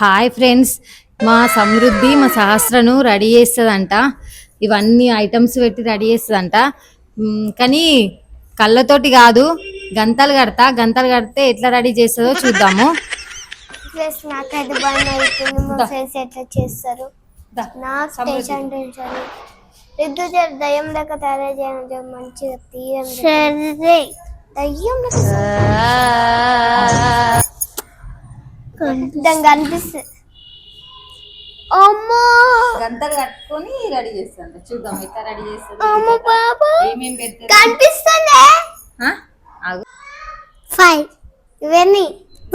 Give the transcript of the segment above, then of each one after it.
Hi friends, మా సమృద్ధి మా సహస్రను ready చేస్తుందంట. ఇవన్నీ ఐటమ్స్ పెట్టి రెడీ చేస్తుందంట. కానీ కళ్ళతోటి కాదు, గంతలు కడతా. గంతలు కడితే ఎట్లా రెడీ చేస్తుందో చూద్దాము. ప్లస్ నాకైతే భయం అవుతుంది. మా ఫ్రెండ్స్ ఎట్లా చేస్తారు నాకు టెన్షన్ రిద్దు దయ్యం లెక్క తయారు చేయడం మంచిగా తీరం దయ్యం దానికి అనిపిస్తుంది. అమ్మో గంతలు కట్టుకొని రెడీ చేస్తాను. చూద్దాం ఎట్లా రెడీ చేస్తుంది. అమ్మో బాబా ఏమేం పెడతారు కనిపిస్తుంది. 5 ఇవన్నీ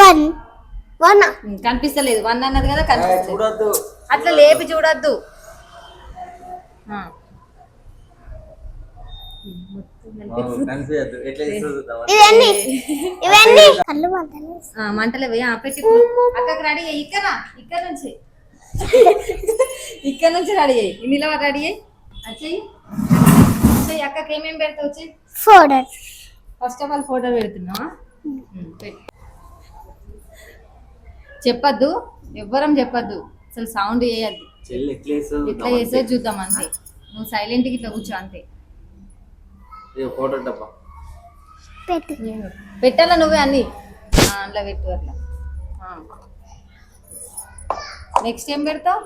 1 కనిపిస్తలేదు. 1 అన్నది కదా, కనిపిస్తలేదు. అట్లా లేపి చూడొద్దు. మంటలే పెట్టి అక్కడికి రెడీ అయ్యి ఇక్కడ నుంచి రెడీ అయ్యి నిలబడి రెడీ అయ్యి వచ్చేయి. అక్కకి ఏమేమి పెడతావు? వచ్చి photo first of all photo పెడుతున్నావా? చెప్పద్దు, ఎవ్వరం చెప్పద్దు, అసలు సౌండ్ చేయద్దు. ఎట్లా చేసో చూద్దాం అంతే. నువ్వు సైలెంట్గా ఇట్లా కూర్చో అంతే. పెట్టాలా నువ్వే అన్ని అందులో పెట్టు. అట్లా నెక్స్ట్ ఏం పెడతావు?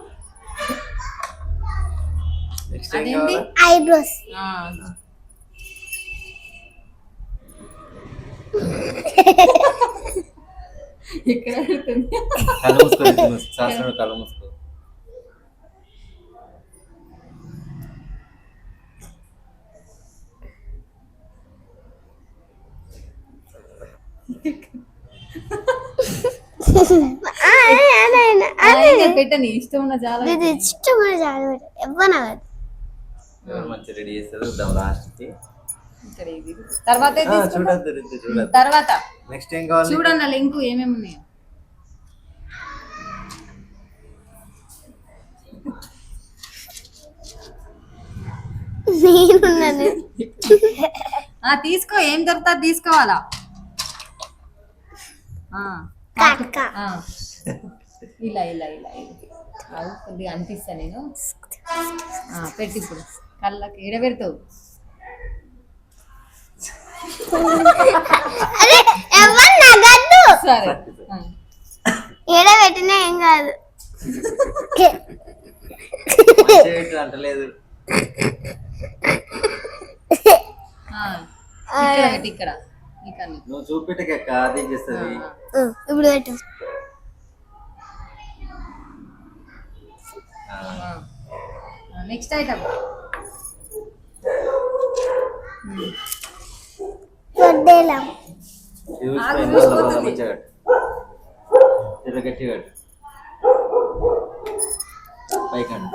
అదేంటి? ఐబ్రోస్. ఇక్కడ పెడుతుంది. పెట్టని ఇష్టం ఉన్న చాలా తర్వాత చూడండి లింక్ ఏమేమి ఉన్నాయో. తీసుకో, ఏం దొరుకుతా తీసుకోవాలా. ఇలా ఇలా ఇలా కొద్దిగా అనిపిస్తా నేను. పెట్టి ఇప్పుడు కళ్ళకి ఎడబెడతావు. సరే ఎడబెట్టినా ఏం కాదు. అంటలేదు. ఇక్కడ నువ్వు చూపెట్టక అది చేస్తుంది. ఇప్పుడు పెట్టు. నెక్స్ట్ ఐటమ్ గట్టిగా పైకండి.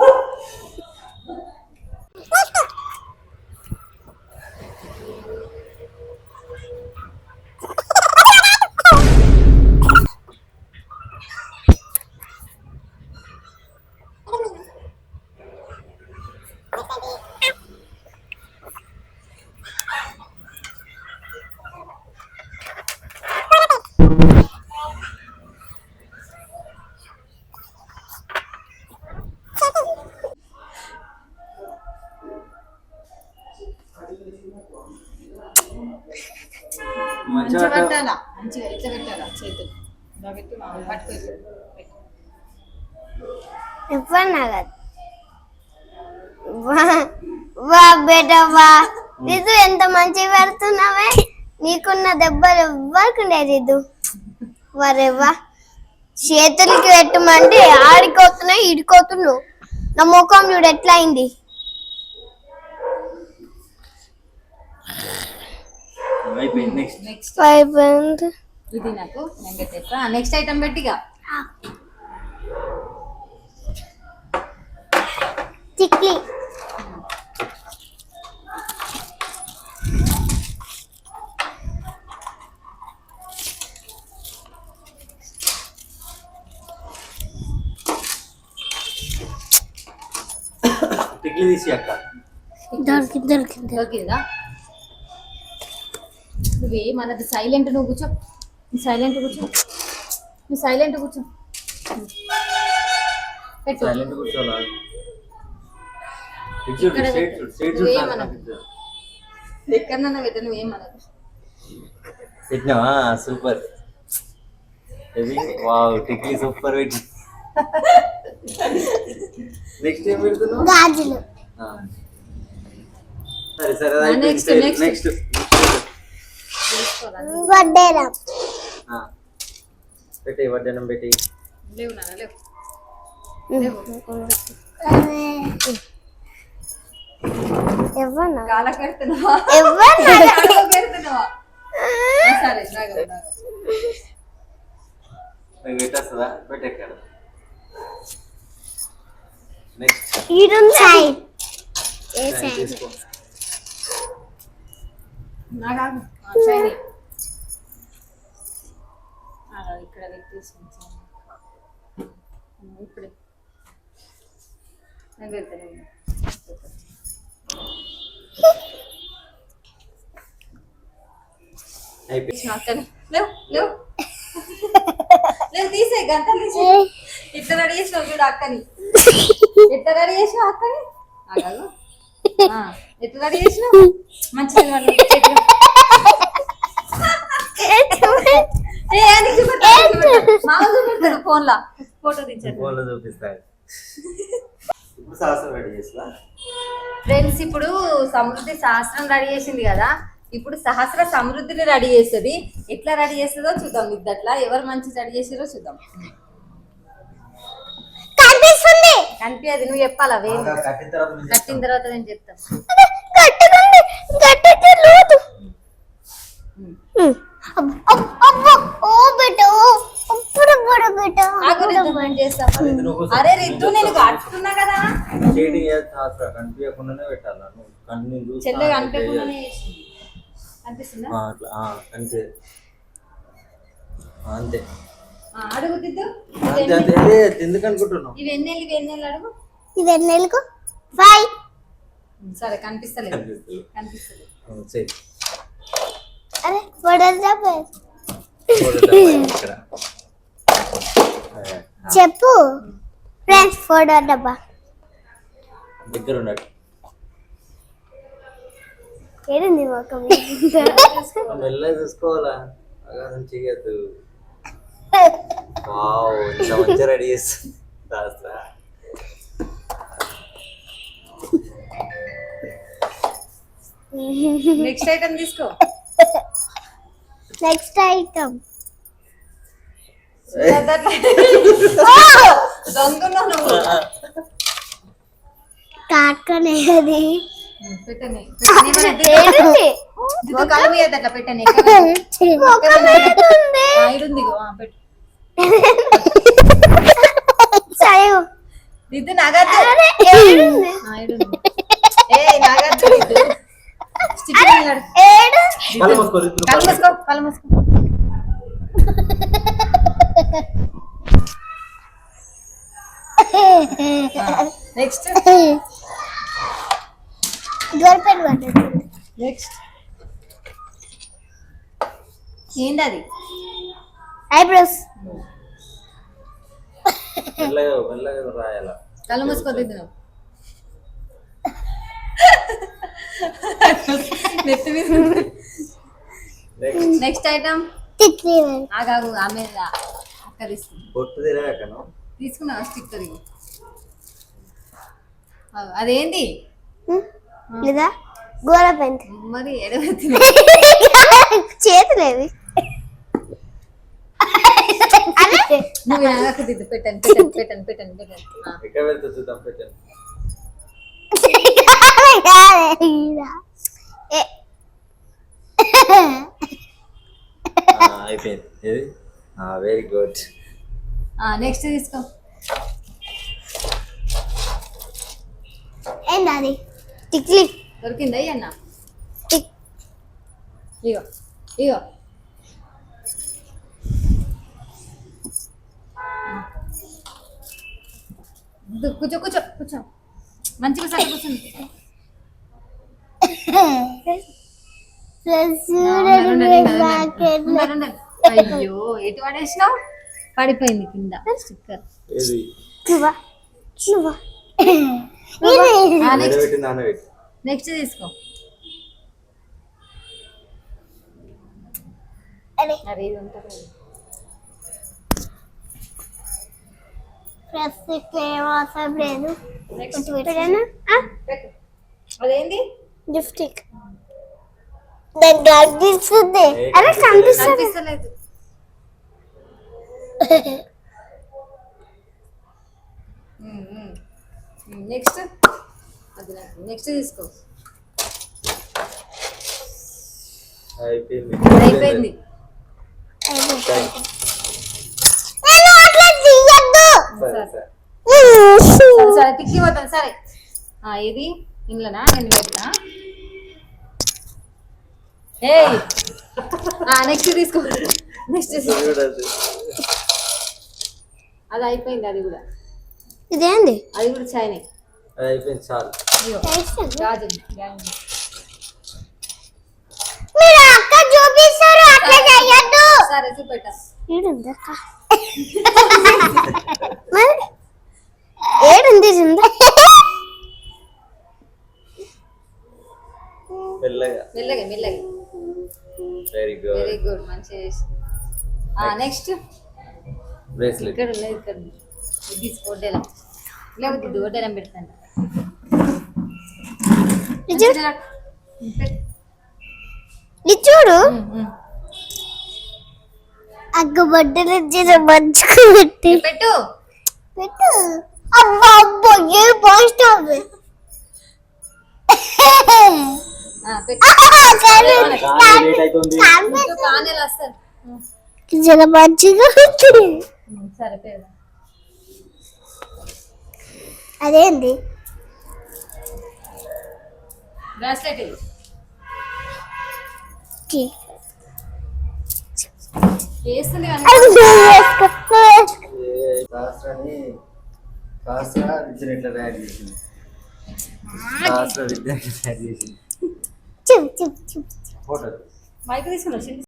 మంచిగా పెట్టాలా, మంచిగా ఇట్లా పెట్టాలా చేతులు పెట్టి పట్టుకో. రిదు ఎంత మంచిగా పెడుతున్నావే. నీకున్న దెబ్బలు ఎవ్వరికి ఉండేది రిదు. వరేవా చేతులకి పెట్టమంటే ఆడిపోతున్నాయి, ఇడిపోతున్నావు. నా ముఖం చూడు ఎట్లా అయింది. ఇది నాకు నెక్స్ట్ ఐటమ్ పెట్టిగా. చిక్లీ తీసి అక్క దొరికిందా? నువ్వే మనది సైలెంట్. నువ్వు కూర్చో, నువ్వు సైలెంట్ కూర్చో. పెట్టు సైలెంట్ కూర్చోలా. ఇటు చూడు, ఇక్కడ స్ట్రైట్ పెట్టు. చూడు, స్ట్రైట్ చూడు, నువ్వేమనకు. నాకు ఇటు చూడు. ఎక్కడన్నా పెట్టు నువ్వేమనకు. పెట్టినావా? సూపర్. ఇది వావ్, టిక్లీ సూపర్ పెట్టి. నెక్స్ట్ ఏం పెడుతున్నావు? గాజులు. ఆ. సరే సరే, next, next. నెక్స్ట్. వడ్డేరా. పెట్టి వడ్డనం పెట్టి. లేవు నాన్న లేవు. ఎవరు కాళ్ళకి పెడుతున్నావా? ఎవరు కాళ్ళకి పెడుతున్నావా? సరే రాగ నాకు పెట్టేస్తుందా? పెట్టెక్కడ. నెక్స్ట్ ఈడుంది సైడ్. ఏ సైడ్? తీసుకో. నాగాగు సైడ్ ఇక్కడ పెట్టేసుకుంటాను. ఇప్పుడే నేను పెడతాను. అయిపోయింది. అక్కని లేవు లేవు లేవు తీసే గంటలు తీసే. ఇట్లా రెడీ చేసినావు చూడు అక్కని. ఎట్లా రెడీ చేసినావు అక్కని? ఆగాగు. ఎట్లా రెడీ చేసినావు? మంచిగా ఫోన్ లా ఫోటో తీసాను. ఫోన్లో చూపిస్తాను. ఇప్పుడు శాస్త్రం రెడీ చేస్తా. ఫ్రెండ్స్ ఇప్పుడు సమృద్ధి సహస్రం రెడీ చేసింది కదా, ఇప్పుడు సహస్ర సమృద్ధిని రెడీ చేస్తుంది. ఎట్లా రెడీ చేస్తుందో చూద్దాం. ఇద్దట్లా ఎవరు మంచి రెడీ చేసారో చూద్దాం. కనిపిస్తుంది. కనిపించదు, నువ్వు చెప్పాలా? వేరు కట్టిన తర్వాత నేను కట్టిన చెప్తాను. తర్వాత నేను చెప్తాను. గట్టిగుంది. గట్టికి లోతు. అబ్బో ఓ బిడ్డ అప్పుడు బిడ్డ. ఆగు రిద్దు, నేను చేస్తాను. రిద్దు, నువ్వు కూర్చో. అరే రిద్దు, నేను కట్టుకున్నా కదా. షేడింగ్ చేయాలి శాస్త్రం. కనిపించకుండానే పెట్టాలి. నువ్వు కన్ను చూస్తా చెల్లె అంటే కనిపించకుండానే చేయాలి. చేసింది. కనిపిస్తుందా? అట్లా అంతే అంతే అడుగు దిద్దు. అంతే అంతే. అదే ఎందుకు అనుకుంటున్నావు? ఇవి ఎన్నెళ్ళు ఇవి ఎన్నెళ్ళు అడుగు. ఇది నెలకు 5. సరే కనిపిస్తలేదు. కనిపిస్తలేదు. కనిపిస్తలేదు. సరే. అరే వడదా ఇక్కడ చెప్పు ఫ్రెండ్స్. ఫోటో డబ్బా దగ్గర ఉన్నాడు. ఏడుంది ఒక మెల్లగా చూసుకోవాలా? అగాధం చేయద్దు. వావ్, ఇంత మంచిగా రెడీ చేస్తుంది శాస్త్ర. నెక్స్ట్ ఐటమ్ తీసుకో. నెక్స్ట్ ఐటమ్ దొంగను నువ్వు. కాకనే అది పెట్టని ఏడుంది. కళ్ళ మీద అట్లా పెట్టని. ముఖం పెడుతుంది. ఇడుంది పెట్టు. సరే దిద్దు నగద్దు. అరే ఏడుంది. ఏ నగద్దు దిద్దు. స్టిచ్చింగ్ నగడు. ఏడు కళ్ళు మూసుకో, రిద్దు, కళ్ళు మూసుకో, కళ్ళు మూసుకో. నెక్స్ట్ గర్పెన్ పడుతుంది. నెక్స్ట్ ఏంది అది? ఐబ్రోస్. మెల్లగా మెల్లగా రాయాల. కళ్ళు మూసుకో దిద్దు నువ్వు. నెత్తి మీద. నెక్స్ట్ నెక్స్ట్ ఐటమ్ తిక్లీ ఆగాగు. ఆమె అక్క తీసుకుంది. పొట్టు తిరగకను. తీసుకున్నావా స్టిక్కర్? అదేంటి లేదా గోర పెయింట్. మరి ఎడబెత్తి చేతులేవి. నువ్వు ఆగకు దిద్దు. పెట్టండి పెట్టండి పెట్టండి పెట్టండి పెట్టండి. ఎక్కడ వెళ్తే చూద్దాం. పెట్టండి. అయిపోయింది. ఇది వెరీ గుడ్. నెక్స్ట్ తీసుకో. ఏంటది? టిక్లీ. దొరికిందా అన్న? ఇగో ఇగో. కూర్చో కూర్చో కూర్చో. మంచిగా సరి కూర్చోండి. అయ్యో ఎటు పడేసినావు? పడిపోయింది కింద స్టిక్కర్. ఏది నువ్వా నువ్వా నెక్స్ట్ పెట్టి నాన్న పెట్టి నెక్స్ట్ తీసుకో. అరే అరే ఇది ఉంటుంది. ప్రెస్ అవసరం లేదు. నెక్స్ట్ పెట్టాను పెట్టు. అదేంది లిప్స్టిక్ దాని కనిపిస్తుంది. అరే కనిపిస్తుంది. కనిపిస్తలేదు. నెక్స్ట్ అది నెక్స్ట్ తీసుకో. అయిపోయింది అయిపోయింది. నేను అట్లా తీయద్దు. సరే సరే సరే సరే తిక్కి పోతాను. సరే ఇది ఇంట్లోనా నేను పెడతా. ఏయ్ నెక్స్ట్ తీసుకో. నెక్స్ట్ చూడదు. అది అయిపోయింది. అది కూడా ఇదేంది అది కూడా చైనా. అది అయిపోయింది చాలు. అయ్యో గాజులు గాజులు. మీరు అక్క చూపిస్తారు అట్లా చేయొద్దు. సరే చూపెట్టా. ఏడుంది అక్క మరి ఏడుంది జిందా మెల్లగా. మెల్లగా మెల్లగా. Very good. వెరీ గుడ్ మంచిగా చేసి. Next bracelet. ఇక్కడ ఉన్నది ఇక్కడ ఉంది. ఇది తీసుకో వడ్డేలా. లేకపోతే ఇది వడ్డేలా పెడతాను. ఇది చూడు అగ్గ బట్టలు ఇచ్చిన మంచుకు పెట్టి పెట్టు. పెట్టు. అబ్బా అబ్బా ఏ పోస్ట్ పెట్టు. లేట్ అవుతుంది. కానేలు వస్తారు. జర మంచిగా ఉంటుంది. సరే పెడదాం. అదేంది బ్రాస్లెట్ ఇది. వేస్తుంది కానీ శాస్త్ర విద్యను ఎట్లా తయారు చేసింది. శాస్త్ర విద్య ఎట్లా తయారు చేసింది. చూప్ చూప్ చూప్ ఫోటో మైక్ తీసుకుని